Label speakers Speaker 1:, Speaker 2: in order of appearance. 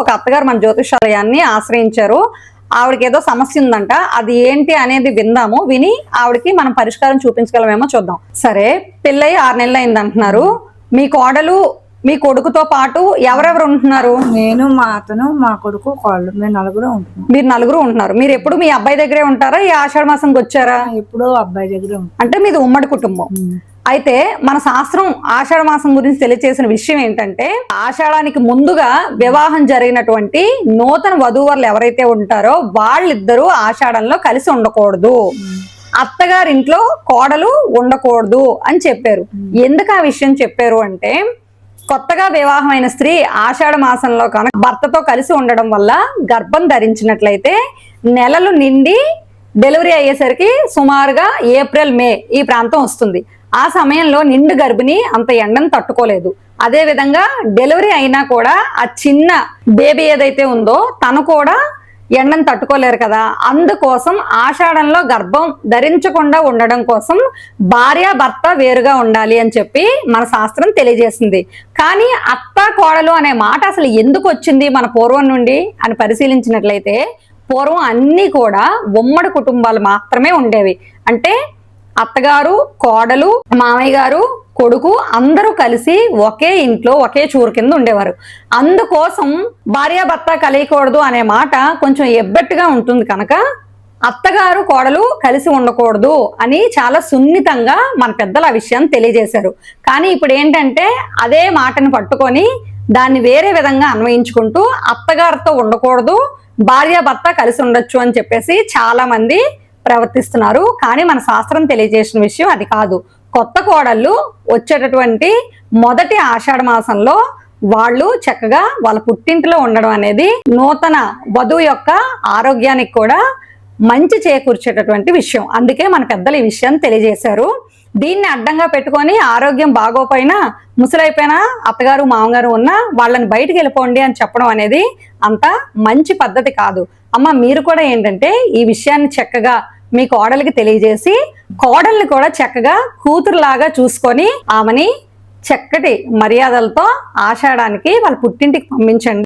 Speaker 1: ఒక అత్తగారు మన జ్యోతిషాలయాన్ని ఆశ్రయించారు. ఆవిడకి ఏదో సమస్య ఉందంట, అది ఏంటి అనేది విందాము. విని ఆవిడకి మనం పరిష్కారం చూపించగలమేమో చూద్దాం. సరే, పెళ్ళయి 6 నెలలు అయింది అంటున్నారు. మీ కోడలు మీ కొడుకుతో పాటు ఎవరెవరు ఉంటున్నారు?
Speaker 2: నేను, మా అతను, మా కొడుకు, కోళ్ళు, మేము నలుగురు ఉంటున్నాం.
Speaker 1: మీరు నలుగురు ఉంటున్నారు. మీరు ఎప్పుడు మీ అబ్బాయి దగ్గరే ఉంటారా? ఈ ఆషాఢ మాసంకి వచ్చారా?
Speaker 2: ఎప్పుడో అబ్బాయి దగ్గరే ఉంటాం.
Speaker 1: అంటే మీది ఉమ్మడి కుటుంబం. అయితే మన శాస్త్రం ఆషాఢ మాసం గురించి తెలియజేసిన విషయం ఏంటంటే, ఆషాఢానికి ముందుగా వివాహం జరిగినటువంటి నూతన వధూవరులు ఎవరైతే ఉంటారో వాళ్ళిద్దరూ ఆషాఢంలో కలిసి ఉండకూడదు, అత్తగారింట్లో కోడలు ఉండకూడదు అని చెప్పారు. ఎందుకు ఆ విషయం చెప్పారు అంటే, కొత్తగా వివాహమైన స్త్రీ ఆషాఢ మాసంలో కనుక భర్తతో కలిసి ఉండడం వల్ల గర్భం ధరించినట్లయితే నెలలు నిండి డెలివరీ అయ్యేసరికి సుమారుగా ఏప్రిల్ మే ఈ ప్రాంతం వస్తుంది. ఆ సమయంలో నిండు గర్భిణి అంత ఎండను తట్టుకోలేదు. అదే విధంగా డెలివరీ అయినా కూడా ఆ చిన్న బేబీ ఏదైతే ఉందో తను కూడా ఎండను తట్టుకోలేరు కదా. అందుకోసం ఆషాఢంలో గర్భం ధరించకుండా ఉండడం కోసం భార్య భర్త వేరుగా ఉండాలి అని చెప్పి మన శాస్త్రం తెలియజేసింది. కానీ అత్త కోడలు అనే మాట అసలు ఎందుకు వచ్చింది మన పూర్వం నుండి అని పరిశీలించినట్లయితే, పూర్వం అన్నీ కూడా ఉమ్మడి కుటుంబాలు మాత్రమే ఉండేవి. అంటే అత్తగారు, కోడలు, మామయ్య గారు, కొడుకు అందరూ కలిసి ఒకే ఇంట్లో ఒకే చూరు కింద ఉండేవారు. అందుకోసం భార్యాభర్త కలియకూడదు అనే మాట కొంచెం ఎబ్బెట్టుగా ఉంటుంది కనుక అత్తగారు కోడలు కలిసి ఉండకూడదు అని చాలా సున్నితంగా మన పెద్దలు ఆ విషయాన్ని తెలియజేశారు. కానీ ఇప్పుడు ఏంటంటే అదే మాటను పట్టుకొని దాన్ని వేరే విధంగా అన్వయించుకుంటూ అత్తగారితో ఉండకూడదు, భార్యాభర్త కలిసి ఉండొచ్చు అని చెప్పేసి చాలా మంది ప్రవర్తిస్తున్నారు. కానీ మన శాస్త్రం తెలియజేసిన విషయం అది కాదు. కొత్త కోడళ్ళు వచ్చేటటువంటి మొదటి ఆషాఢ మాసంలో వాళ్ళు చక్కగా వాళ్ళ పుట్టింటిలో ఉండడం అనేది నూతన వధువు యొక్క ఆరోగ్యానికి కూడా మంచి చేకూర్చేటటువంటి విషయం. అందుకే మన పెద్దలు ఈ విషయాన్ని తెలియజేశారు. దీన్ని అడ్డంగా పెట్టుకొని ఆరోగ్యం బాగోపోయినా, ముసలైపోయినా, అత్తగారు మామగారు ఉన్నా వాళ్ళని బయటికి వెళ్ళిపోండి అని చెప్పడం అనేది అంత మంచి పద్ధతి కాదు. అమ్మ, మీరు కూడా ఏంటంటే ఈ విషయాన్ని చక్కగా మీ కోడలికి తెలియజేసి కోడల్ని కూడా చక్కగా కూతురులాగా చూసుకొని ఆమెని చక్కటి మర్యాదలతో ఆషాఢానికి వాళ్ళ పుట్టింటికి పంపించండి.